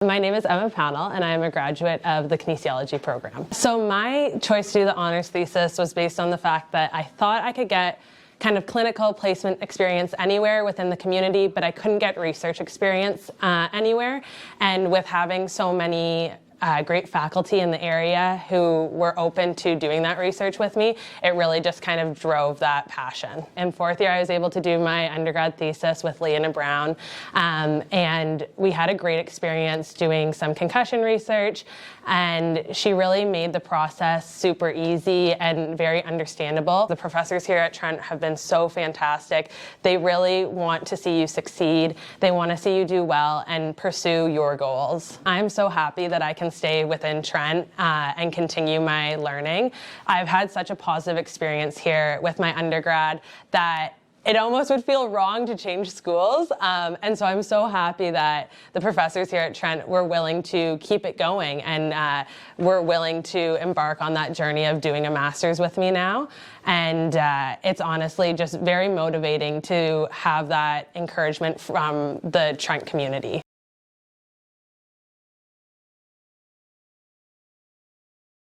My name is Emma Pownall, and I am a graduate of the Kinesiology program. So my choice to do the honors thesis was based on the fact that I thought I could get kind of clinical placement experience anywhere within the community, but I couldn't get research experience anywhere. And with having so many great faculty in the area who were open to doing that research with me, it really just kind of drove that passion. In fourth year, I was able to do my undergrad thesis with Leanna Brown, and we had a great experience doing some concussion research, and she really made the process super easy and very understandable. The professors here at Trent have been so fantastic. They really want to see you succeed. They want to see you do well and pursue your goals. I'm so happy that I can stay within Trent and continue my learning. I've had such a positive experience here with my undergrad that it almost would feel wrong to change schools, and so I'm so happy that the professors here at Trent were willing to keep it going and were willing to embark on that journey of doing a master's with me now. And it's honestly just very motivating to have that encouragement from the Trent community.